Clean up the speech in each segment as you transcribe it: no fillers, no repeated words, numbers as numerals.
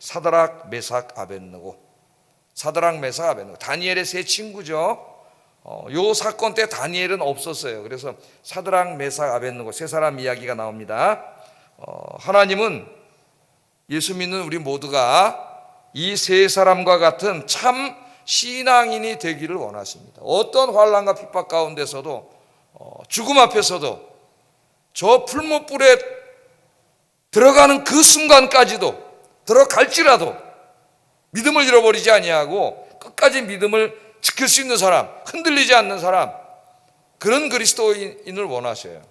사드락, 메삭, 아벳느고. 사드락, 메삭, 아벳느고. 다니엘의 세 친구죠. 요 사건 때 다니엘은 없었어요. 그래서 사드락, 메삭, 아벳느고 세 사람 이야기가 나옵니다. 하나님은 예수 믿는 우리 모두가 이 세 사람과 같은 참 신앙인이 되기를 원하십니다. 어떤 환난과 핍박 가운데서도 죽음 앞에서도 저 풀무불에 들어가는 그 순간까지도 들어갈지라도 믿음을 잃어버리지 아니하고 끝까지 믿음을 지킬 수 있는 사람, 흔들리지 않는 사람, 그런 그리스도인을 원하셔요.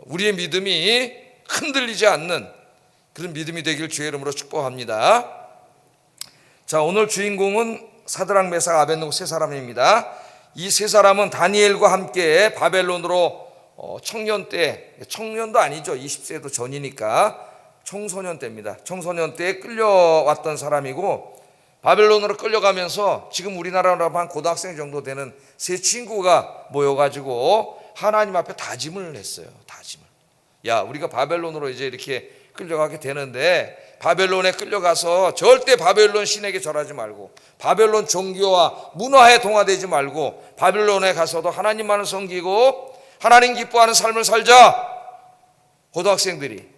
우리의 믿음이 흔들리지 않는 그런 믿음이 되길 주의 이름으로 축복합니다. 자, 오늘 주인공은 사드락, 메삭, 아벳느고 세 사람입니다. 이 세 사람은 다니엘과 함께 바벨론으로 청년 때, 청년도 아니죠, 20세도 전이니까 청소년 때입니다. 청소년 때에 끌려왔던 사람이고, 바벨론으로 끌려가면서 지금 우리나라로 한 고등학생 정도 되는 세 친구가 모여가지고 하나님 앞에 다짐을 했어요. 다짐을. 야, 우리가 바벨론으로 이제 이렇게 끌려가게 되는데 바벨론에 끌려가서 절대 바벨론 신에게 절하지 말고 바벨론 종교와 문화에 동화되지 말고 바벨론에 가서도 하나님만을 섬기고 하나님 기뻐하는 삶을 살자. 고등학생들이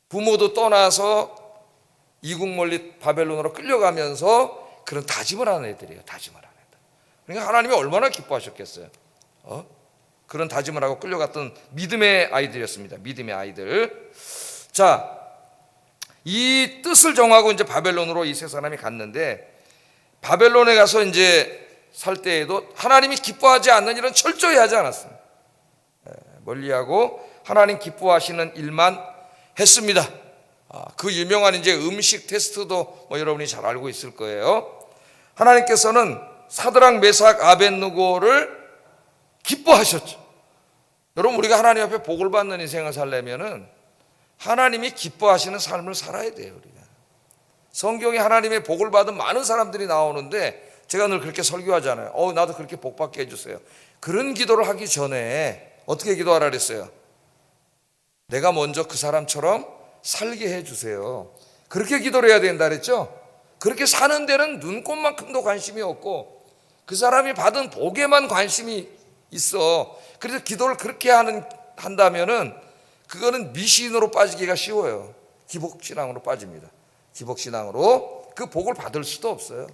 부모도 떠나서 이국 멀리 바벨론으로 끌려가면서 그런 다짐을 하는 애들이에요. 다짐을 하는 애들. 그러니까 하나님이 얼마나 기뻐하셨겠어요. 그런 다짐을 하고 끌려갔던 믿음의 아이들이었습니다. 믿음의 아이들. 자, 이 뜻을 정하고 이제 바벨론으로 이 세 사람이 갔는데, 바벨론에 가서 이제 살 때에도 하나님이 기뻐하지 않는 일은 철저히 하지 않았습니다. 멀리하고 하나님 기뻐하시는 일만 했습니다. 그 유명한 이제 음식 테스트도 여러분이 잘 알고 있을 거예요. 하나님께서는 사드락, 메삭, 아벳느고를 기뻐하셨죠. 여러분, 우리가 하나님 앞에 복을 받는 인생을 살려면은 하나님이 기뻐하시는 삶을 살아야 돼요. 우리가 성경에 하나님의 복을 받은 많은 사람들이 나오는데 제가 늘 그렇게 설교하잖아요. 나도 그렇게 복 받게 해주세요. 그런 기도를 하기 전에 어떻게 기도하라 그랬어요? 내가 먼저 그 사람처럼 살게 해주세요. 그렇게 기도를 해야 된다 그랬죠. 그렇게 사는 데는 눈꽃만큼도 관심이 없고 그 사람이 받은 복에만 관심이 있어. 그래서 기도를 그렇게 한다면은 그거는 미신으로 빠지기가 쉬워요. 기복신앙으로 빠집니다. 기복신앙으로 그 복을 받을 수도 없어요.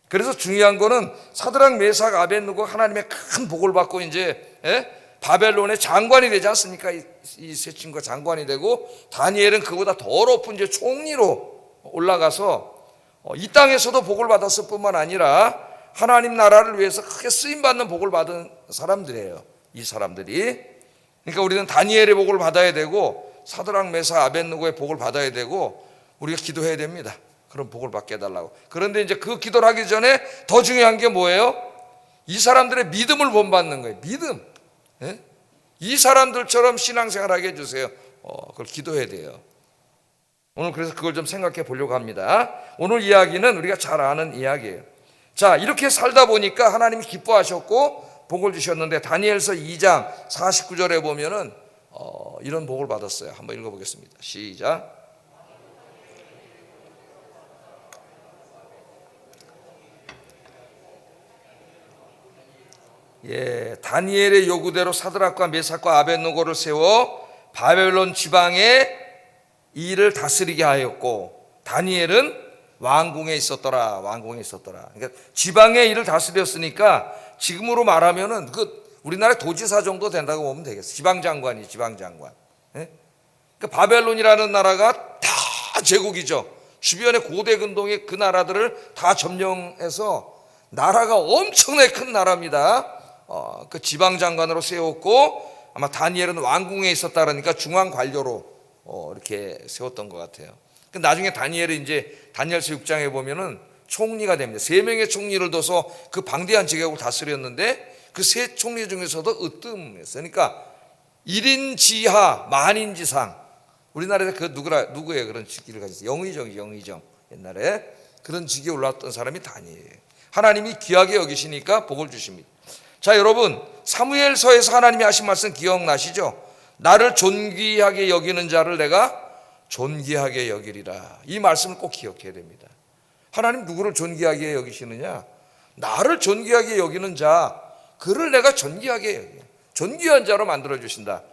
그래서 중요한 거는 사드락, 메삭, 아벳느고 하나님의 큰 복을 받고 이제 바벨론의 장관이 되지 않습니까? 이 세 친구가 장관이 되고, 다니엘은 그보다 더 높은 이제 총리로 올라가서 이 땅에서도 복을 받았을 뿐만 아니라 하나님 나라를 위해서 크게 쓰임받는 복을 받은 사람들이에요. 이 사람들이. 그러니까 우리는 다니엘의 복을 받아야 되고 사드락, 메삭, 아벳느고의 복을 받아야 되고 우리가 기도해야 됩니다. 그런 복을 받게 해달라고. 그런데 이제 그 기도를 하기 전에 더 중요한 게 뭐예요? 이 사람들의 믿음을 본받는 거예요. 믿음. 이 사람들처럼 신앙생활하게 해주세요. 그걸 기도해야 돼요. 오늘 그래서 그걸 좀 생각해 보려고 합니다. 오늘 이야기는 우리가 잘 아는 이야기예요. 자, 이렇게 살다 보니까 하나님이 기뻐하셨고 복을 주셨는데, 다니엘서 2장 49절에 보면은 이런 복을 받았어요. 한번 읽어보겠습니다. 시작. 다니엘의 요구대로 사드락과 메삭과 아벳느고를 세워 바벨론 지방에 일을 다스리게 하였고, 다니엘은 왕궁에 있었더라. 왕궁에 있었더라. 그러니까 지방의 일을 다스렸으니까 지금으로 말하면은 우리나라 도지사 정도 된다고 보면 되겠어요. 지방장관이 지방장관. 그러니까 바벨론이라는 나라가 다 제국이죠. 주변의 고대 근동의 그 나라들을 다 점령해서 나라가 엄청나게 큰 나라입니다. 그 지방장관으로 세웠고, 아마 다니엘은 왕궁에 있었다 그러니까 중앙 관료로 이렇게 세웠던 것 같아요. 나중에 다니엘이 이제 다니엘서 6장에 보면은 총리가 됩니다. 3명의 총리를 둬서 그 방대한 지역을 다스렸는데 그 세 총리 중에서도 으뜸했어요. 그러니까 1인 지하 만인 지상. 우리나라에서 그 누구예요? 그런 직위를 가졌어요. 영의정 옛날에 그런 직위에 올랐던 사람이 다니엘이에요. 하나님이 귀하게 여기시니까 복을 주십니다. 자, 여러분, 사무엘서에서 하나님이 하신 말씀 기억나시죠? 나를 존귀하게 여기는 자를 내가 존귀하게 여기리라. 이 말씀을 꼭 기억해야 됩니다. 하나님 누구를 존귀하게 여기시느냐? 나를 존귀하게 여기는 자, 그를 내가 존귀하게 여겨, 존귀한 자로 만들어 주신다.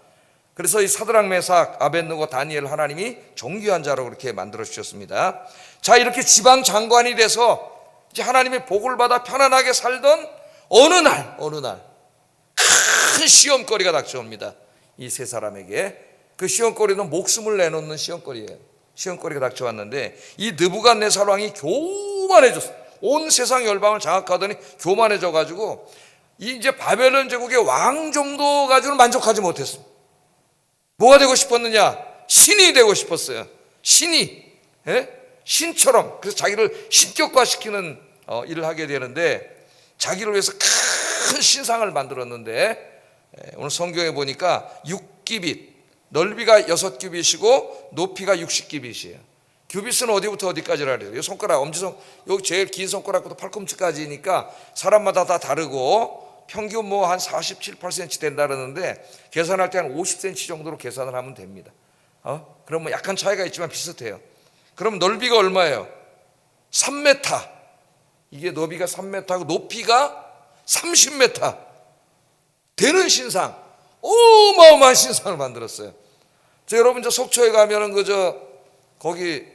그래서 이 사드락 메삭 아벳느고 다니엘 하나님이 존귀한 자로 그렇게 만들어 주셨습니다. 자, 이렇게 지방 장관이 돼서 이제 하나님의 복을 받아 편안하게 살던 어느 날 큰 시험거리가 닥쳐옵니다. 이 세 사람에게. 그 시험거리는 목숨을 내놓는 시험거리예요. 시험거리가 닥쳐왔는데 이 느부갓네살 왕이 교만해졌어. 온 세상 열방을 장악하더니 교만해져 가지고 이제 바벨론 제국의 왕 정도 가지고는 만족하지 못했습니다. 뭐가 되고 싶었느냐? 신이 되고 싶었어요. 신이, 신처럼. 그래서 자기를 신격화시키는 일을 하게 되는데, 자기를 위해서 큰 신상을 만들었는데, 오늘 성경에 보니까 6규빗, 넓이가 6규빗이고 높이가 60규빗이에요. 규빗은 어디부터 어디까지라 그래요? 이 손가락, 엄지손, 여기 제일 긴 손가락부터 팔꿈치까지니까 사람마다 다 다르고 평균 뭐 한 47, 8cm 된다 그러는데 계산할 때 한 50cm 정도로 계산을 하면 됩니다. 그럼 뭐 약간 차이가 있지만 비슷해요. 그럼 넓이가 얼마예요? 3m. 이게 너비가 3m고 높이가 30m 되는 신상, 어마어마한 신상을 만들었어요. 여러분 저 속초에 가면은 거기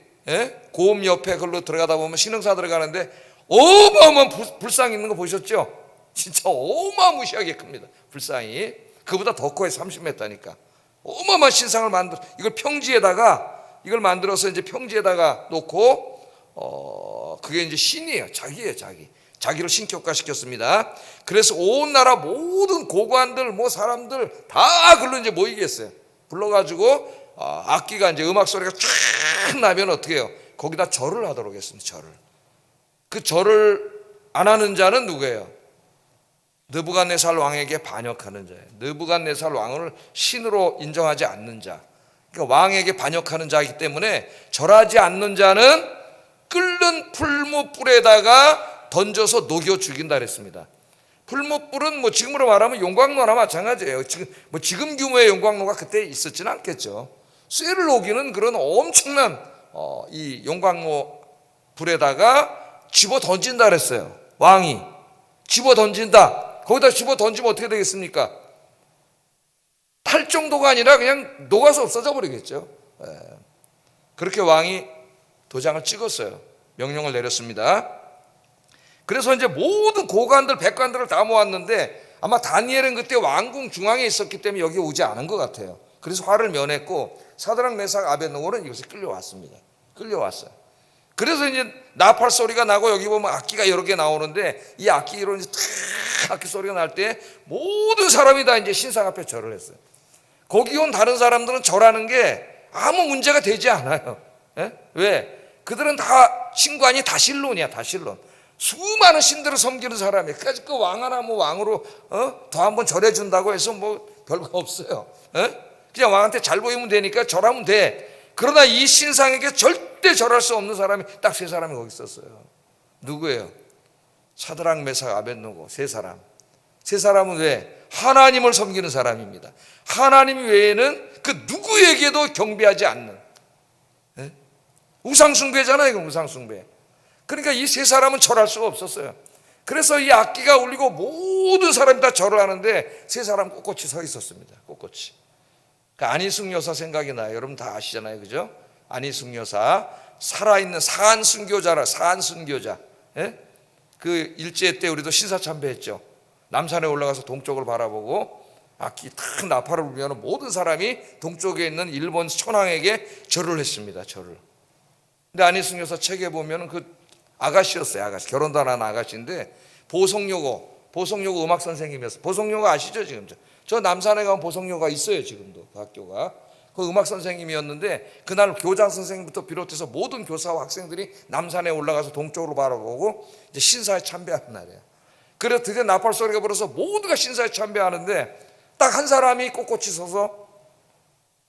고음 옆에 걸로 들어가다 보면 신흥사 들어가는데 어마어마한 불상 있는 거 보셨죠? 진짜 어마무시하게 큽니다. 불상이 그보다 더 커요. 30m니까 어마어마한 신상을 이걸 평지에다가 이걸 만들어서 이제 평지에다가 놓고 그게 이제 신이에요. 자기예요. 자기를 신격화시켰습니다. 그래서 온 나라 모든 고관들 뭐 사람들 다 글로 이제 모이게 했어요. 불러가지고 악기가 이제 음악 소리가 쫙 나면 어떻게 해요? 거기다 절을 하도록 했습니다. 절을. 그 절을 안 하는 자는 누구예요? 느부갓네살 왕에게 반역하는 자예요. 느부갓네살 왕을 신으로 인정하지 않는 자. 그러니까 왕에게 반역하는 자이기 때문에 절하지 않는 자는 끓는 풀무불에다가 던져서 녹여 죽인다 그랬습니다. 풀무불은 뭐 지금으로 말하면 용광로나 마찬가지예요. 지금 규모의 용광로가 그때 있었지는 않겠죠. 쇠를 녹이는 그런 엄청난 이 용광로 불에다가 집어 던진다 그랬어요. 왕이 집어 던진다. 거기다 집어 던지면 어떻게 되겠습니까? 탈 정도가 아니라 그냥 녹아서 없어져 버리겠죠. 그렇게 왕이 도장을 찍었어요. 명령을 내렸습니다. 그래서 이제 모든 고관들, 백관들을 다 모았는데 아마 다니엘은 그때 왕궁 중앙에 있었기 때문에 여기 오지 않은 것 같아요. 그래서 화를 면했고 사드락 메삭 아벳느고는 이곳에 끌려왔습니다. 끌려왔어요. 그래서 이제 나팔 소리가 나고 여기 보면 악기가 여러 개 나오는데 이 악기로 이제 탁 악기 소리가 날 때 모든 사람이 다 이제 신상 앞에 절을 했어요. 거기 온 다른 사람들은 절하는 게 아무 문제가 되지 않아요. 왜? 그들은 다 신관이 다실론이야, 다실론. 수많은 신들을 섬기는 사람이에요. 그까짓 그 왕 하나 뭐 왕으로 더 한번 절해준다고 해서 뭐 별거 없어요. 그냥 왕한테 잘 보이면 되니까 절하면 돼. 그러나 이 신상에게 절대 절할 수 없는 사람이 딱 세 사람이 거기 있었어요. 누구예요? 사드락 메삭 아벳느고 세 사람. 세 사람은 왜? 하나님을 섬기는 사람입니다. 하나님 외에는 그 누구에게도 경배하지 않는 우상숭배잖아요. 이건 우상숭배. 그러니까 이 세 사람은 절할 수가 없었어요. 그래서 이 악기가 울리고 모든 사람이 다 절을 하는데 세 사람 꼿꼿이 서 있었습니다. 꼿꼿이. 그 안희숙 여사 생각이 나요. 여러분 다 아시잖아요. 그죠? 안희숙 여사 살아있는 사안순교자라. 사안순교자. 그 일제 때 우리도 신사참배했죠. 남산에 올라가서 동쪽을 바라보고 악기 탁 나팔을 불면 모든 사람이 동쪽에 있는 일본 천황에게 절을 했습니다. 절을. 근데 안희숙 여사 책에 보면 그 아가씨였어요. 아가씨. 결혼도 안 한 아가씨인데 보성여고 음악 선생님이었어요. 보성여고 아시죠? 지금 저 남산에 가면 보성여고가 있어요. 지금도 그 학교가. 그 음악 선생님이었는데 그날 교장 선생님부터 비롯해서 모든 교사와 학생들이 남산에 올라가서 동쪽으로 바라보고 이제 신사에 참배하는 날이에요. 그래서 드디어 나팔 소리가 불어서 모두가 신사에 참배하는데 딱 한 사람이 꼿꼿이 서서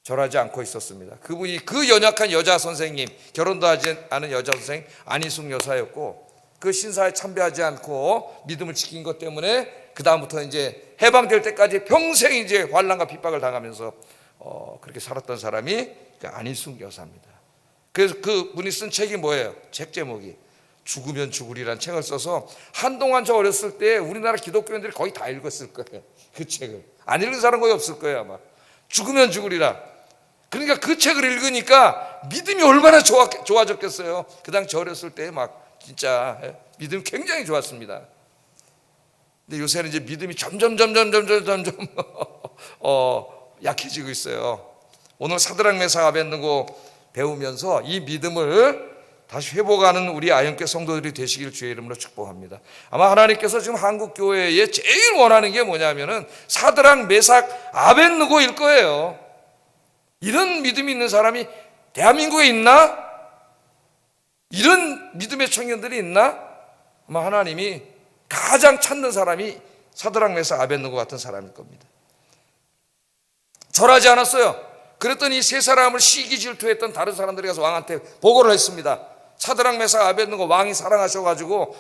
절하지 않고 있었습니다. 그분이 그 연약한 여자 선생님, 결혼도 하지 않은 여자 선생님 안희숙 여사였고 그 신사에 참배하지 않고 믿음을 지킨 것 때문에 그 다음부터 이제 해방될 때까지 평생 이제 환난과 핍박을 당하면서 그렇게 살았던 사람이 안희숙 여사입니다. 그래서 그 분이 쓴 책이 뭐예요? 책 제목이 죽으면 죽으리란 책을 써서 한동안 저 어렸을 때 우리나라 기독교인들이 거의 다 읽었을 거예요. 그 책을 안 읽은 사람 거의 없을 거예요 아마. 죽으면 죽으리라. 그러니까 그 책을 읽으니까 믿음이 얼마나 좋아졌겠어요. 그 당시 저 어렸을 때 막 진짜 믿음이 굉장히 좋았습니다. 근데 요새는 이제 믿음이 점점 약해지고 있어요. 오늘 사드락 메삭 아벳느고 배우면서 이 믿음을 다시 회복하는 우리 아현교 성도들이 되시길 주의 이름으로 축복합니다. 아마 하나님께서 지금 한국 교회에 제일 원하는 게 뭐냐면은 사드락 메삭 아벳느고일 거예요. 이런 믿음이 있는 사람이 대한민국에 있나? 이런 믿음의 청년들이 있나? 아마 하나님이 가장 찾는 사람이 사드락 메삭 아벳느고 같은 사람일 겁니다. 절하지 않았어요. 그랬더니 이 세 사람을 시기 질투했던 다른 사람들이 가서 왕한테 보고를 했습니다. 사드락 메삭 아벳느고 왕이 사랑하셔가지고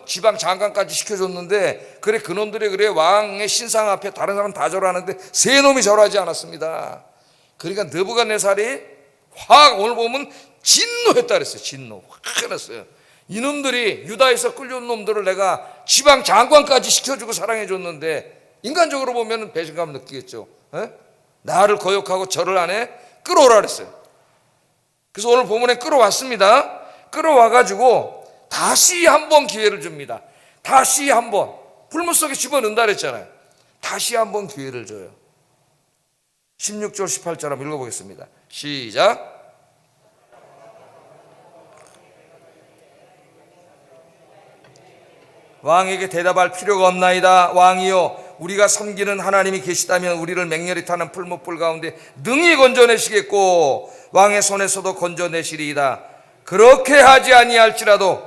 지방 장관까지 시켜줬는데 그래 그놈들이 그래 왕의 신상 앞에 다른 사람 다 절하는데 세 놈이 절하지 않았습니다. 그러니까 느부갓네살이 확 오늘 보면 진노했다 그랬어요. 진노 확 해놨어요. 이놈들이 유다에서 끌려온 놈들을 내가 지방 장관까지 시켜주고 사랑해줬는데 인간적으로 보면 배신감을 느끼겠죠. 나를 거역하고 절을 안 해? 끌어오라 그랬어요. 그래서 오늘 본문에 끌어왔습니다. 끌어와가지고 다시 한번 기회를 줍니다. 다시 한번 풀무 속에 집어넣는다 그랬잖아요. 다시 한번 기회를 줘요. 16절 18절 한번 읽어보겠습니다. 시작. 왕에게 대답할 필요가 없나이다. 왕이여 우리가 섬기는 하나님이 계시다면 우리를 맹렬히 타는 풀무불 가운데 능히 건져내시겠고 왕의 손에서도 건져내시리이다. 그렇게 하지 아니할지라도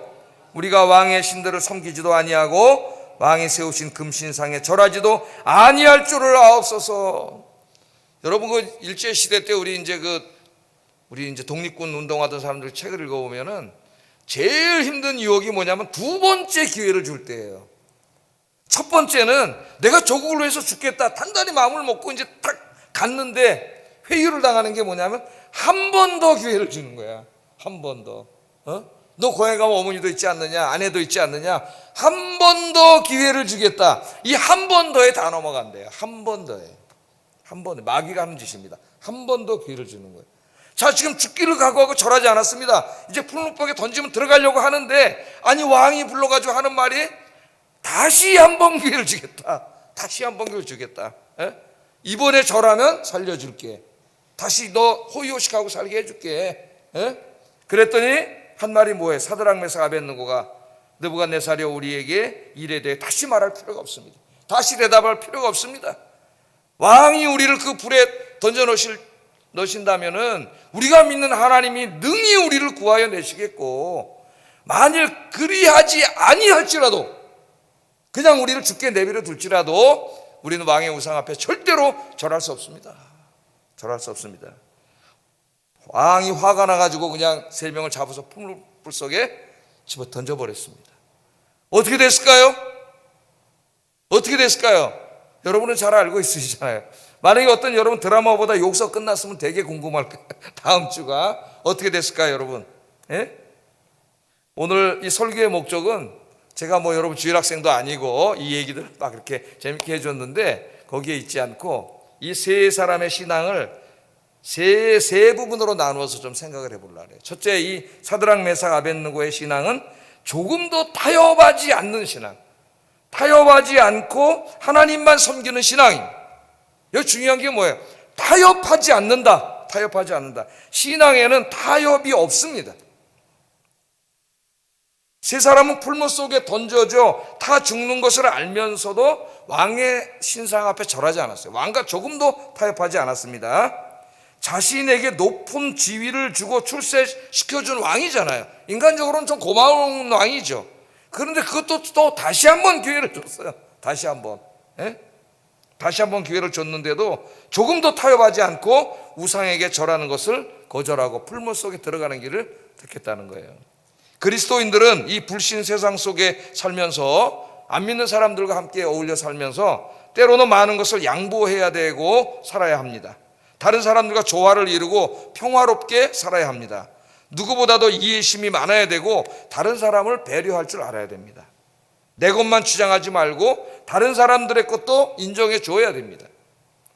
우리가 왕의 신들을 섬기지도 아니하고 왕이 세우신 금신상에 절하지도 아니할 줄을 아옵소서. 여러분 그 일제 시대 때 우리 이제 독립군 운동하던 사람들 책을 읽어보면은 제일 힘든 유혹이 뭐냐면 두 번째 기회를 줄 때예요. 첫 번째는 내가 조국을 위해서 죽겠다 단단히 마음을 먹고 이제 딱 갔는데 회유를 당하는 게 뭐냐면 한 번 더 기회를 주는 거야. 한 번 더. 너 고향에 가면 어머니도 있지 않느냐, 아내도 있지 않느냐. 한 번 더 기회를 주겠다. 이 한 번 더에 다 넘어간대요. 한 번 더에. 한 번에 마귀가 하는 짓입니다. 한 번 더 기회를 주는 거예요. 자, 지금 죽기를 각오하고 절하지 않았습니다. 이제 풀무법에 던지면 들어가려고 하는데 아니 왕이 불러가지고 하는 말이 다시 한 번 기회를 주겠다. 다시 한 번 기회를 주겠다. 이번에 절하면 살려줄게. 다시 너 호의호식하고 살게 해줄게. 그랬더니 한 말이 뭐예요? 사드락 메삭 아벳느고가 느부갓네살이 우리에게 일에 대해 다시 말할 필요가 없습니다. 다시 대답할 필요가 없습니다. 왕이 우리를 그 불에 던져 넣으신다면은 우리가 믿는 하나님이 능히 우리를 구하여 내시겠고 만일 그리하지 아니할지라도 그냥 우리를 죽게 내버려 둘지라도 우리는 왕의 우상 앞에 절대로 절할 수 없습니다. 절할 수 없습니다. 왕이 화가 나가지고 그냥 세 명을 잡아서 풀물 속에 집어 던져버렸습니다. 어떻게 됐을까요? 어떻게 됐을까요? 여러분은 잘 알고 있으시잖아요. 만약에 어떤 여러분 드라마보다 욕서 끝났으면 되게 궁금할 거예요. 다음 주가 어떻게 됐을까요, 여러분? 오늘 이 설교의 목적은 제가 여러분 주일학생도 아니고 이 얘기들 막 이렇게 재밌게 해줬는데 거기에 있지 않고 이 세 사람의 신앙을 세 부분으로 나누어서 좀 생각을 해보려고 해요. 첫째, 이 사드락 메삭 아벳느고의 신앙은 조금도 타협하지 않는 신앙, 타협하지 않고 하나님만 섬기는 신앙입니다. 여기 중요한 게 뭐예요? 타협하지 않는다. 타협하지 않는다. 신앙에는 타협이 없습니다. 세 사람은 풀무 속에 던져져 다 죽는 것을 알면서도 왕의 신상 앞에 절하지 않았어요. 왕과 조금도 타협하지 않았습니다. 자신에게 높은 지위를 주고 출세시켜준 왕이잖아요. 인간적으로는 좀 고마운 왕이죠. 그런데 그것도 또 다시 한번 기회를 줬어요. 다시 한번. 다시 한번 기회를 줬는데도 조금도 타협하지 않고 우상에게 절하는 것을 거절하고 풀무 속에 들어가는 길을 택했다는 거예요. 그리스도인들은 이 불신 세상 속에 살면서 안 믿는 사람들과 함께 어울려 살면서 때로는 많은 것을 양보해야 되고 살아야 합니다. 다른 사람들과 조화를 이루고 평화롭게 살아야 합니다. 누구보다도 이해심이 많아야 되고 다른 사람을 배려할 줄 알아야 됩니다. 내 것만 주장하지 말고 다른 사람들의 것도 인정해 줘야 됩니다.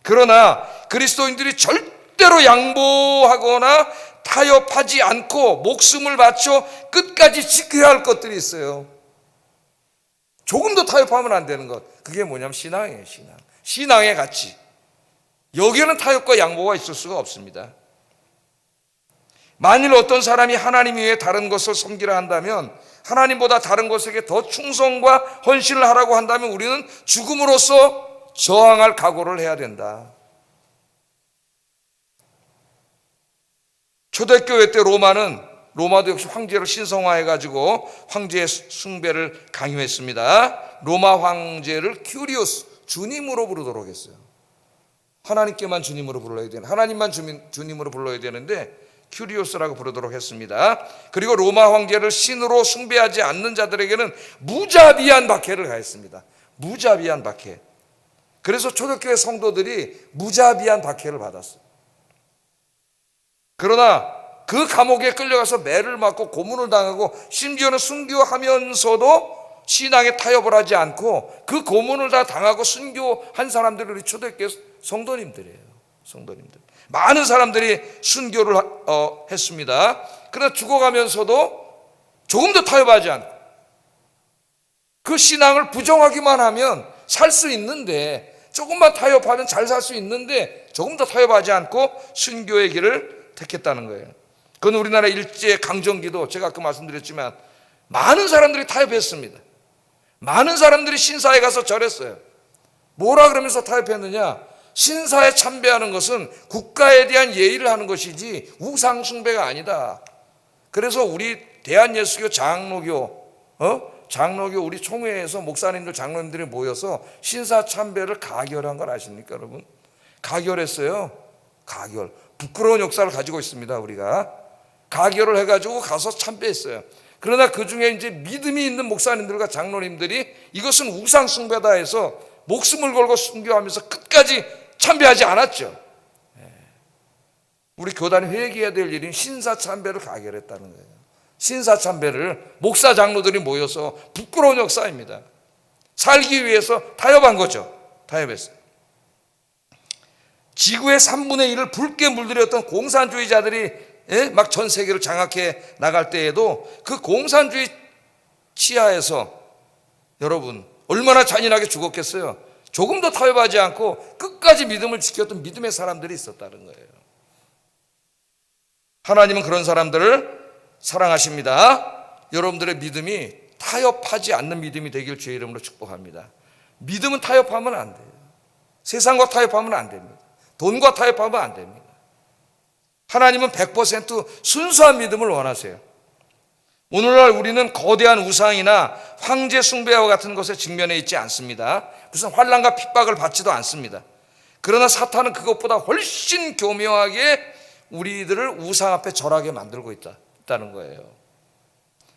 그러나 그리스도인들이 절대로 양보하거나 타협하지 않고 목숨을 바쳐 끝까지 지켜야 할 것들이 있어요. 조금도 타협하면 안 되는 것, 그게 뭐냐면 신앙이에요. 신앙의 가치. 여기에는 타협과 양보가 있을 수가 없습니다. 만일 어떤 사람이 하나님 외에 다른 것을 섬기라 한다면, 하나님보다 다른 것에게 더 충성과 헌신을 하라고 한다면 우리는 죽음으로써 저항할 각오를 해야 된다. 초대교회 때 로마도 역시 황제를 신성화해가지고 황제의 숭배를 강요했습니다. 로마 황제를 큐리오스, 주님으로 부르도록 했어요. 하나님께만 주님으로 불러야 되는, 하나님만 주님으로 불러야 되는데 큐리오스라고 부르도록 했습니다. 그리고 로마 황제를 신으로 숭배하지 않는 자들에게는 무자비한 박해를 가했습니다. 무자비한 박해. 그래서 초대교회 성도들이 무자비한 박해를 받았어요. 그러나 그 감옥에 끌려가서 매를 맞고 고문을 당하고 심지어는 순교하면서도 신앙에 타협을 하지 않고 그 고문을 다 당하고 순교한 사람들이 우리 초대교회 성도님들이에요. 성도님들. 많은 사람들이 순교를 했습니다. 그러나 죽어가면서도 조금도 타협하지 않고 그 신앙을 부정하기만 하면 살 수 있는데, 조금만 타협하면 잘 살 수 있는데 조금 더 타협하지 않고 순교의 길을 택했다는 거예요. 그건 우리나라 일제 강점기도 제가 아까 말씀드렸지만 많은 사람들이 타협했습니다. 많은 사람들이 신사에 가서 절했어요. 뭐라 그러면서 타협했느냐? 신사에 참배하는 것은 국가에 대한 예의를 하는 것이지 우상 숭배가 아니다. 그래서 우리 대한예수교 장로교 우리 총회에서 목사님들 장로님들이 모여서 신사 참배를 가결한 걸 아십니까, 여러분? 가결했어요. 가결. 부끄러운 역사를 가지고 있습니다. 우리가 가결을 해가지고 가서 참배했어요. 그러나 그 중에 이제 믿음이 있는 목사님들과 장로님들이 이것은 우상 숭배다 해서 목숨을 걸고 순교하면서 끝까지 참배하지 않았죠. 우리 교단이 회개해야 될 일인 신사 참배를 가결했다는 거예요. 신사 참배를 목사 장로들이 모여서, 부끄러운 역사입니다. 살기 위해서 타협한 거죠. 타협했어요. 지구의 3분의 1을 붉게 물들였던 공산주의자들이 막 전 세계를 장악해 나갈 때에도 그 공산주의 치하에서 여러분 얼마나 잔인하게 죽었겠어요. 조금 더 타협하지 않고 끝까지 믿음을 지켰던 믿음의 사람들이 있었다는 거예요. 하나님은 그런 사람들을 사랑하십니다. 여러분들의 믿음이 타협하지 않는 믿음이 되길 주의 이름으로 축복합니다. 믿음은 타협하면 안 돼요. 세상과 타협하면 안 됩니다. 돈과 타협하면 안 됩니다. 하나님은 100% 순수한 믿음을 원하세요. 오늘날 우리는 거대한 우상이나 황제 숭배와 같은 것에 직면해 있지 않습니다. 무슨 환난과 핍박을 받지도 않습니다. 그러나 사탄은 그것보다 훨씬 교묘하게 우리들을 우상 앞에 절하게 만들고 있다는 거예요.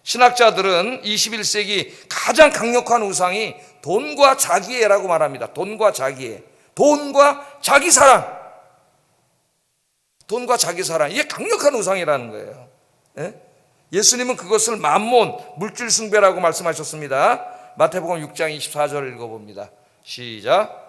신학자들은 21세기 가장 강력한 우상이 돈과 자기애라고 말합니다. 돈과 자기애. 돈과 자기 사랑. 돈과 자기 사랑. 이게 강력한 우상이라는 거예요. 예수님은 그것을 만몬, 물질 숭배라고 말씀하셨습니다. 마태복음 6장 24절을 읽어봅니다. 시작.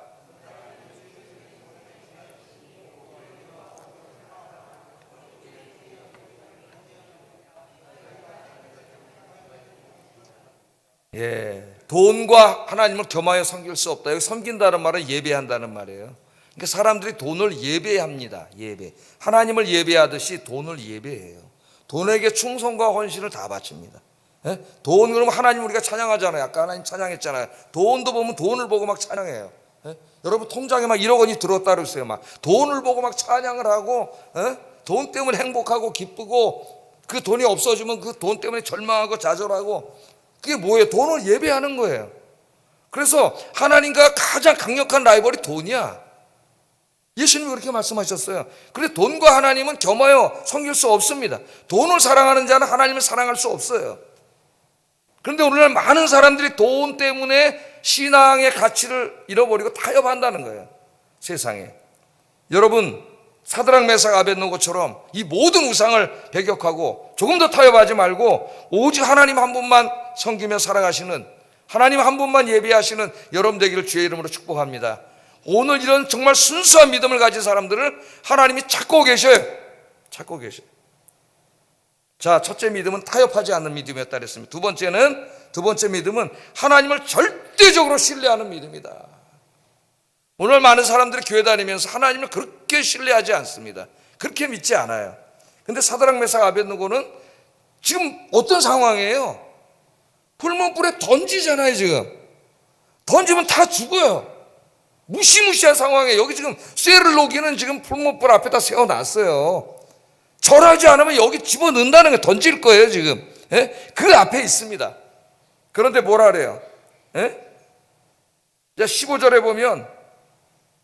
돈과 하나님을 겸하여 섬길 수 없다. 여기 섬긴다는 말은 예배한다는 말이에요. 그러니까 사람들이 돈을 예배합니다. 예배. 하나님을 예배하듯이 돈을 예배해요. 돈에게 충성과 헌신을 다 바칩니다. 돈 그러면 하나님 우리가 찬양하잖아요. 아까 하나님 찬양했잖아요. 돈도 보면 돈을 보고 막 찬양해요. 여러분 통장에 막 1억 원이 들었다 그러세요. 막 돈을 보고 막 찬양을 하고, 돈 때문에 행복하고 기쁘고, 그 돈이 없어지면 그 돈 때문에 절망하고 좌절하고. 그게 뭐예요? 돈을 예배하는 거예요. 그래서 하나님과 가장 강력한 라이벌이 돈이야. 예수님이 그렇게 말씀하셨어요. 그래서 돈과 하나님은 겸하여 섬길 수 없습니다. 돈을 사랑하는 자는 하나님을 사랑할 수 없어요. 그런데 오늘날 많은 사람들이 돈 때문에 신앙의 가치를 잃어버리고 타협한다는 거예요. 세상에. 여러분, 사드락 메삭 아벳느고처럼 이 모든 우상을 배격하고 조금 더 타협하지 말고 오직 하나님 한 분만 섬기며 살아가시는, 하나님 한 분만 예배하시는 여러분 되기를 주의 이름으로 축복합니다. 오늘 이런 정말 순수한 믿음을 가진 사람들을 하나님이 찾고 계셔요. 찾고 계셔요. 자, 첫째 믿음은 타협하지 않는 믿음이었다 그랬습니다. 두 번째 믿음은 하나님을 절대적으로 신뢰하는 믿음이다. 오늘 많은 사람들이 교회 다니면서 하나님을 그렇게 신뢰하지 않습니다. 그렇게 믿지 않아요. 근데 사드락 메삭 아벳느고는 지금 어떤 상황이에요? 불문불에 던지잖아요. 지금 던지면 다 죽어요. 무시무시한 상황에 여기 지금 쇠를 녹이는 지금 불문불 앞에다 세워놨어요. 절하지 않으면 여기 집어넣는다는 거 던질 거예요. 지금 그 앞에 있습니다. 그런데 뭐라 그래요? 15절에 보면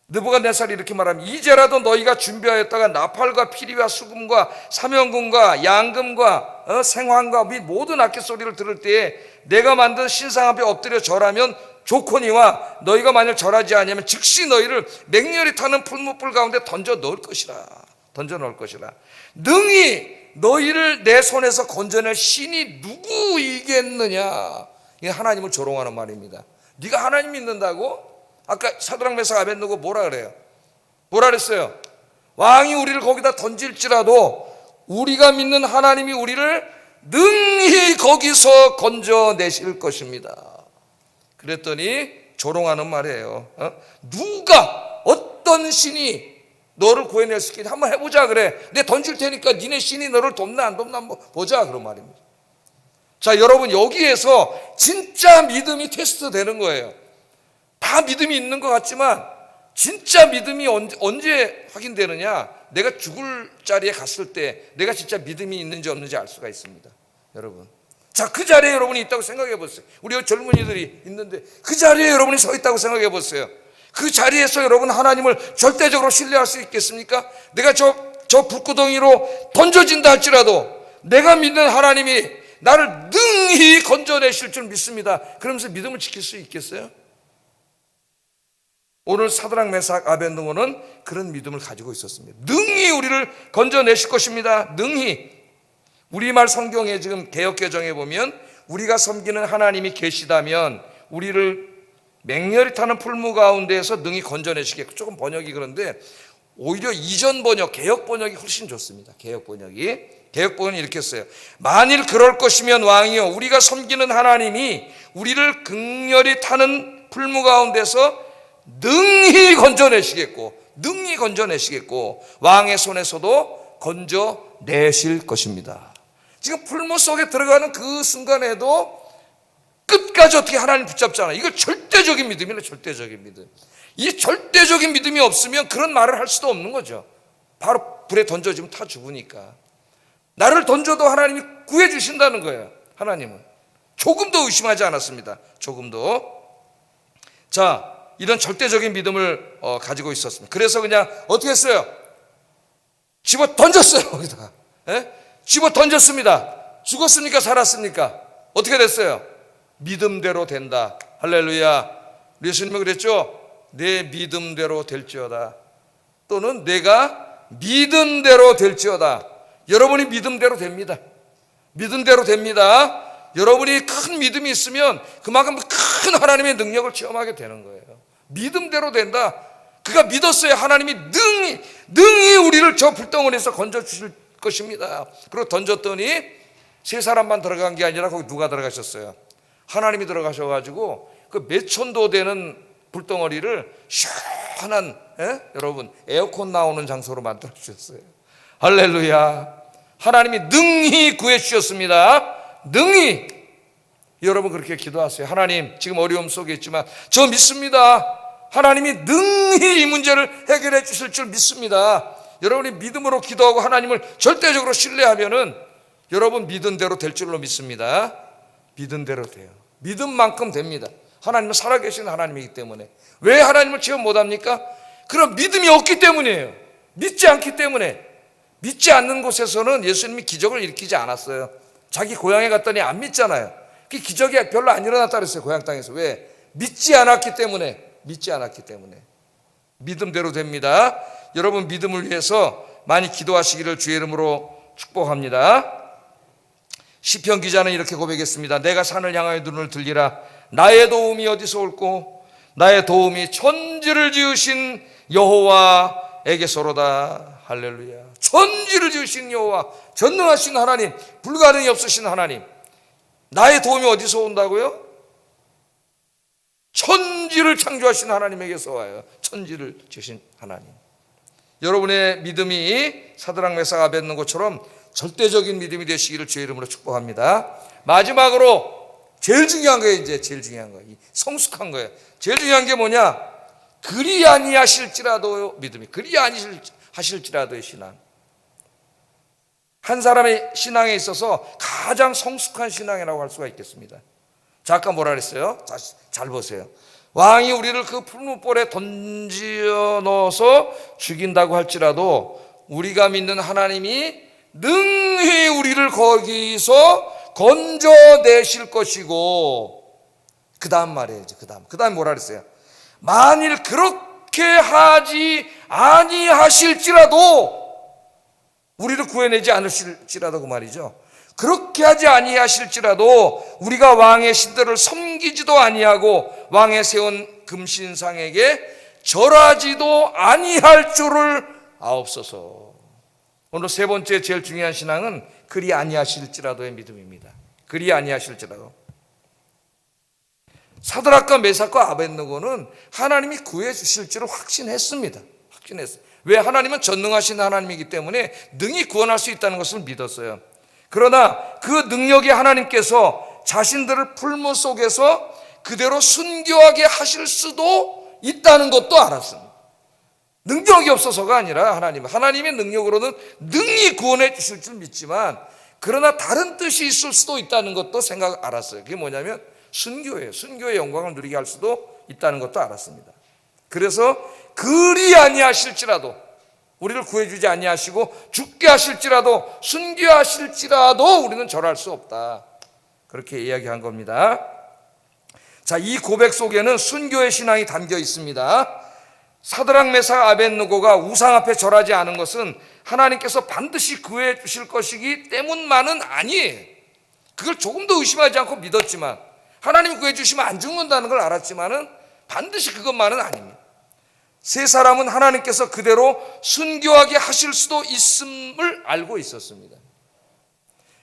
느부갓네살이 이렇게 말합니다. 이제라도 너희가 준비하였다가 나팔과 피리와 수금과 사명금과 양금과 생황과 및 모든 악기 소리를 들을 때에 내가 만든 신상 앞에 엎드려 절하면 좋거니와 너희가 만일 절하지 아니하면 즉시 너희를 맹렬히 타는 풀무불 가운데 던져 넣을 것이라. 던져 넣을 것이라. 능히 너희를 내 손에서 건져낼 신이 누구이겠느냐. 이게 하나님을 조롱하는 말입니다. 네가 하나님 믿는다고? 아까 사드락 메삭 아벳느고 뭐라 그래요? 뭐라 그랬어요? 왕이 우리를 거기다 던질지라도 우리가 믿는 하나님이 우리를 능히 거기서 건져내실 것입니다. 그랬더니 조롱하는 말이에요. 누가 어떤 신이 너를 구해낼 수 있겠냐? 한번 해보자 그래. 내 던질 테니까 니네 신이 너를 돕나 안 돕나 한번 보자 그런 말입니다. 자, 여러분 여기에서 진짜 믿음이 테스트 되는 거예요. 다 믿음이 있는 것 같지만 진짜 믿음이 언제 확인되느냐? 내가 죽을 자리에 갔을 때 내가 진짜 믿음이 있는지 없는지 알 수가 있습니다. 여러분, 자, 그 자리에 여러분이 있다고 생각해 보세요. 우리 젊은이들이 있는데 그 자리에 여러분이 서 있다고 생각해 보세요. 그 자리에서 여러분 하나님을 절대적으로 신뢰할 수 있겠습니까? 내가 저 불구덩이로 던져진다 할지라도 내가 믿는 하나님이 나를 능히 건져내실 줄 믿습니다. 그러면서 믿음을 지킬 수 있겠어요? 오늘 사드락 메삭 아벳느고는 그런 믿음을 가지고 있었습니다. 능히 우리를 건져내실 것입니다. 능히. 우리말 성경에 지금 개역개정에 보면 우리가 섬기는 하나님이 계시다면 우리를 맹렬히 타는 풀무 가운데에서 능히 건져내시겠고, 조금 번역이 그런데 오히려 이전 번역, 개역 번역이 훨씬 좋습니다. 개역 번역이 이렇게 써요. 만일 그럴 것이면 왕이여 우리가 섬기는 하나님이 우리를 극렬히 타는 풀무 가운데서 능히 건져내시겠고 왕의 손에서도 건져내실 것입니다. 지금 풀무 속에 들어가는 그 순간에도 끝까지 어떻게 하나님 붙잡잖아요. 이거 절대적인 믿음이네. 절대적인 믿음. 이 절대적인 믿음이 없으면 그런 말을 할 수도 없는 거죠. 바로 불에 던져지면 타 죽으니까. 나를 던져도 하나님이 구해주신다는 거예요. 하나님은 조금도 의심하지 않았습니다. 조금도. 자, 이런 절대적인 믿음을 가지고 있었습니다. 그래서 그냥 어떻게 했어요? 집어 던졌어요. 거기다가 집어 던졌습니다. 죽었습니까? 살았습니까? 어떻게 됐어요? 믿음대로 된다. 할렐루야. 예수님은 그랬죠? 내 믿음대로 될지어다. 또는 내가 믿음대로 될지어다. 여러분이 믿음대로 됩니다. 믿음대로 됩니다. 여러분이 큰 믿음이 있으면 그만큼 큰 하나님의 능력을 체험하게 되는 거예요. 믿음대로 된다. 그가 믿었어요. 하나님이 능히 우리를 저 불덩어리에서 건져주실 것입니다. 그리고 던졌더니 세 사람만 들어간 게 아니라 거기 누가 들어가셨어요? 하나님이 들어가셔가지고 그 몇 천도 되는 불덩어리를 시원한 여러분 에어컨 나오는 장소로 만들어 주셨어요. 할렐루야. 하나님이 능히 구해 주셨습니다. 능히. 여러분 그렇게 기도하세요. 하나님, 지금 어려움 속에 있지만 저 믿습니다. 하나님이 능히 이 문제를 해결해 주실 줄 믿습니다. 여러분이 믿음으로 기도하고 하나님을 절대적으로 신뢰하면은 여러분 믿은 대로 될 줄로 믿습니다. 믿은 대로 돼요. 믿음만큼 됩니다. 하나님은 살아계신 하나님이기 때문에. 왜 하나님을 체험 못합니까? 그런 믿음이 없기 때문이에요. 믿지 않기 때문에. 믿지 않는 곳에서는 예수님이 기적을 일으키지 않았어요. 자기 고향에 갔더니 안 믿잖아요. 그 기적이 별로 안 일어났다 그랬어요. 고향 땅에서. 왜? 믿지 않았기 때문에. 믿지 않았기 때문에. 믿음대로 됩니다. 여러분 믿음을 위해서 많이 기도하시기를 주의 이름으로 축복합니다. 시편 기자는 이렇게 고백했습니다. 내가 산을 향하여 눈을 들리라. 나의 도움이 어디서 올꼬? 나의 도움이 천지를 지으신 여호와에게서로다. 할렐루야. 천지를 지으신 여호와, 전능하신 하나님, 불가능이 없으신 하나님, 나의 도움이 어디서 온다고요? 천지를 창조하신 하나님에게서 와요. 천지를 지으신 하나님. 여러분의 믿음이 사드락 메삭 아벳느고처럼 절대적인 믿음이 되시기를 주의 이름으로 축복합니다. 마지막으로 제일 중요한 거예요. 이제 제일 중요한 거예요. 성숙한 거예요. 제일 중요한 게 뭐냐? 그리 아니하실지라도 믿음이, 그리 아니하실지라도의 신앙. 한 사람의 신앙에 있어서 가장 성숙한 신앙이라고 할 수가 있겠습니다. 자, 아까 뭐라 그랬어요? 잘 보세요. 왕이 우리를 그 풀무불에 던져 넣어서 죽인다고 할지라도 우리가 믿는 하나님이 능히 우리를 거기서 건져내실 것이고, 그 다음 말이에요. 그 다음 뭐라 그랬어요? 만일 그렇게 하지 아니하실지라도, 우리를 구해내지 않으실지라도 그 말이죠. 그렇게 하지 아니하실지라도 우리가 왕의 신들을 섬기지도 아니하고 왕의 세운 금신상에게 절하지도 아니할 줄을 아옵소서. 오늘 세 번째 제일 중요한 신앙은 그리 아니하실지라도의 믿음입니다. 그리 아니하실지라도. 사드락과 메삭과 아벳느고는 하나님이 구해 주실지를 확신했습니다. 확신했어요. 왜? 하나님은 전능하신 하나님이기 때문에 능히 구원할 수 있다는 것을 믿었어요. 그러나 그 능력의 하나님께서 자신들을 풀무 속에서 그대로 순교하게 하실 수도 있다는 것도 알았습니다. 능력이 없어서가 아니라 하나님의 능력으로는 능히 구원해 주실 줄 믿지만, 그러나 다른 뜻이 있을 수도 있다는 것도 알았어요. 그게 뭐냐면 순교예요. 순교의 영광을 누리게 할 수도 있다는 것도 알았습니다. 그래서 그리 아니하실지라도, 우리를 구해주지 아니하시고 죽게 하실지라도, 순교하실지라도 우리는 절할 수 없다. 그렇게 이야기한 겁니다. 자, 이 고백 속에는 순교의 신앙이 담겨 있습니다. 사드락 메삭 아벳느고가 우상 앞에 절하지 않은 것은 하나님께서 반드시 구해 주실 것이기 때문만은 아니에요. 그걸 조금도 의심하지 않고 믿었지만, 하나님이 구해 주시면 안 죽는다는 걸 알았지만은 반드시 그것만은 아닙니다. 세 사람은 하나님께서 그대로 순교하게 하실 수도 있음을 알고 있었습니다.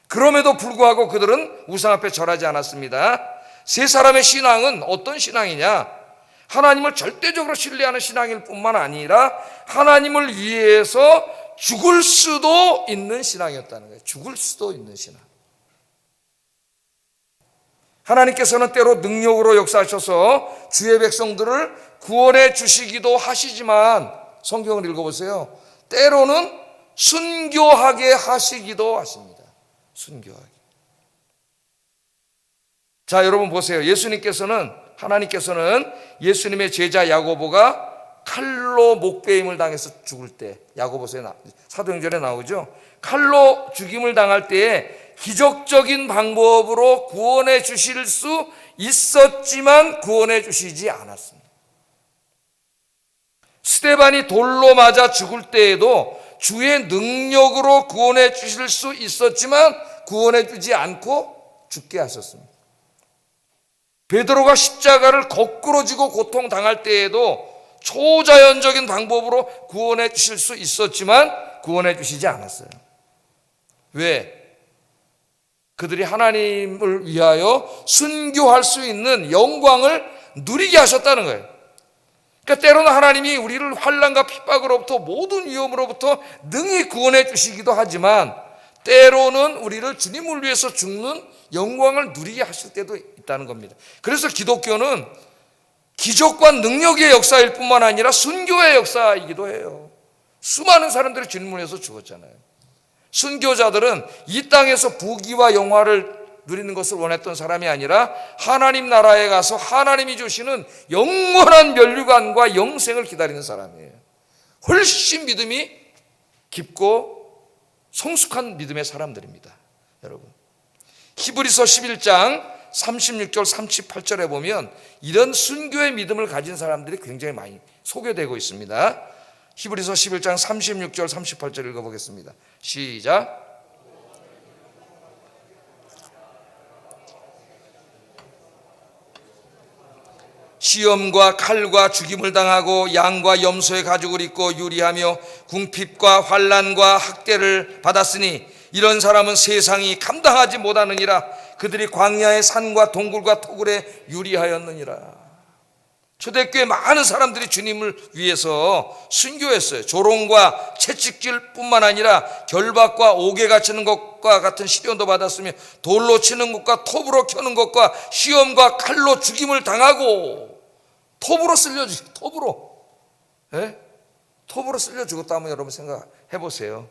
그럼에도 불구하고 그들은 우상 앞에 절하지 않았습니다. 세 사람의 신앙은 어떤 신앙이냐? 하나님을 절대적으로 신뢰하는 신앙일 뿐만 아니라 하나님을 위해서 죽을 수도 있는 신앙이었다는 거예요. 죽을 수도 있는 신앙. 하나님께서는 때로 능력으로 역사하셔서 주의 백성들을 구원해 주시기도 하시지만, 성경을 읽어보세요. 때로는 순교하게 하시기도 하십니다. 순교하게. 자, 여러분 보세요. 하나님께서는 예수님의 제자 야고보가 칼로 목베임을 당해서 죽을 때, 야고보서에 사도행전에 나오죠. 칼로 죽임을 당할 때에 기적적인 방법으로 구원해 주실 수 있었지만 구원해 주시지 않았습니다. 스데반이 돌로 맞아 죽을 때에도 주의 능력으로 구원해 주실 수 있었지만 구원해 주지 않고 죽게 하셨습니다. 베드로가 십자가를 거꾸로 지고 고통당할 때에도 초자연적인 방법으로 구원해 주실 수 있었지만 구원해 주시지 않았어요. 왜? 그들이 하나님을 위하여 순교할 수 있는 영광을 누리게 하셨다는 거예요. 그러니까 때로는 하나님이 우리를 환난과 핍박으로부터, 모든 위험으로부터 능히 구원해 주시기도 하지만 때로는 우리를 주님을 위해서 죽는 영광을 누리게 하실 때도 있다는 겁니다. 그래서 기독교는 기적과 능력의 역사일 뿐만 아니라 순교의 역사이기도 해요. 수많은 사람들이 주님을 위해서 죽었잖아요. 순교자들은 이 땅에서 부귀와 영화를 누리는 것을 원했던 사람이 아니라 하나님 나라에 가서 하나님이 주시는 영원한 면류관과 영생을 기다리는 사람이에요. 훨씬 믿음이 깊고 성숙한 믿음의 사람들입니다. 여러분, 히브리서 11장 36절 38절에 보면 이런 순교의 믿음을 가진 사람들이 굉장히 많이 소개되고 있습니다. 히브리서 11장 36절 38절 읽어보겠습니다. 시작. 시험과 칼과 죽임을 당하고 양과 염소의 가죽을 입고 유리하며 궁핍과 환난과 학대를 받았으니 이런 사람은 세상이 감당하지 못하느니라. 그들이 광야의 산과 동굴과 토굴에 유리하였느니라. 초대교회 많은 사람들이 주님을 위해서 순교했어요. 조롱과 채찍질 뿐만 아니라 결박과 옥에 갇히는 것과 같은 시련도 받았으며 돌로 치는 것과 톱으로 켜는 것과 시험과 칼로 죽임을 당하고 톱으로 쓸려 죽 톱으로 쓸려 죽었다면 여러분 생각해 보세요.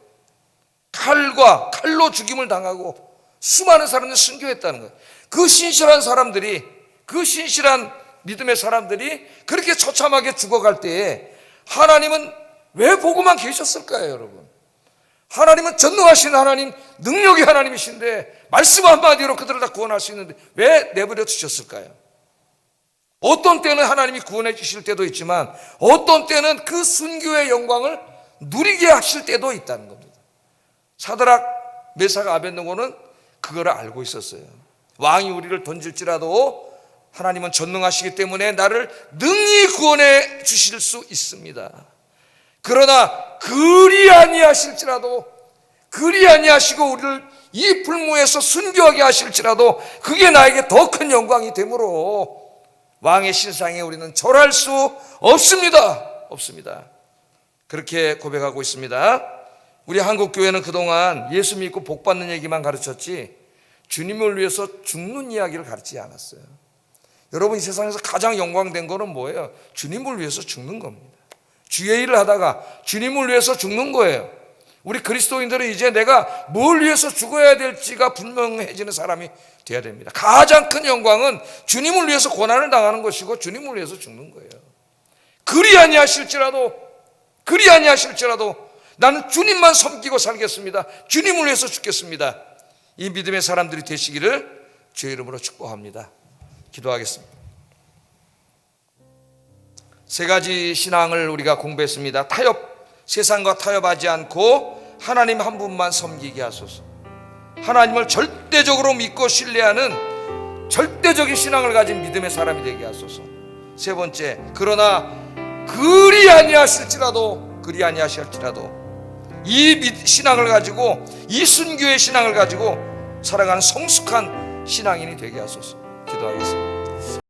칼로 죽임을 당하고 수많은 사람들이 순교했다는 거예요. 그 신실한 사람들이, 그 신실한 믿음의 사람들이 그렇게 처참하게 죽어갈 때에 하나님은 왜 보고만 계셨을까요, 여러분? 하나님은 전능하신 하나님, 능력의 하나님이신데 말씀 한마디로 그들을 다 구원할 수 있는데 왜 내버려 두셨을까요? 어떤 때는 하나님이 구원해 주실 때도 있지만 어떤 때는 그 순교의 영광을 누리게 하실 때도 있다는 겁니다. 사드락, 메삭, 아벳느고는 그걸 알고 있었어요. 왕이 우리를 던질지라도 하나님은 전능하시기 때문에 나를 능히 구원해 주실 수 있습니다. 그러나 그리 아니하실지라도, 그리 아니하시고 우리를 이 불모에서 순교하게 하실지라도 그게 나에게 더 큰 영광이 되므로 왕의 신상에 우리는 절할 수 없습니다. 그렇게 고백하고 있습니다. 우리 한국교회는 그동안 예수 믿고 복 받는 얘기만 가르쳤지 주님을 위해서 죽는 이야기를 가르치지 않았어요. 여러분, 이 세상에서 가장 영광된 거는 뭐예요? 주님을 위해서 죽는 겁니다. 주의 일을 하다가 주님을 위해서 죽는 거예요. 우리 그리스도인들은 이제 내가 뭘 위해서 죽어야 될지가 분명해지는 사람이 되어야 됩니다. 가장 큰 영광은 주님을 위해서 고난을 당하는 것이고 주님을 위해서 죽는 거예요. 그리 아니하실지라도 나는 주님만 섬기고 살겠습니다. 주님을 위해서 죽겠습니다. 이 믿음의 사람들이 되시기를 주의 이름으로 축복합니다. 기도하겠습니다. 세 가지 신앙을 우리가 공부했습니다. 세상과 타협하지 않고 하나님 한 분만 섬기게 하소서. 하나님을 절대적으로 믿고 신뢰하는 절대적인 신앙을 가진 믿음의 사람이 되게 하소서. 세 번째, 그러나 그리 아니하실지라도 이 신앙을 가지고, 이 순교의 신앙을 가지고 살아가는 성숙한 신앙인이 되게 하소서. 기도하겠습니다.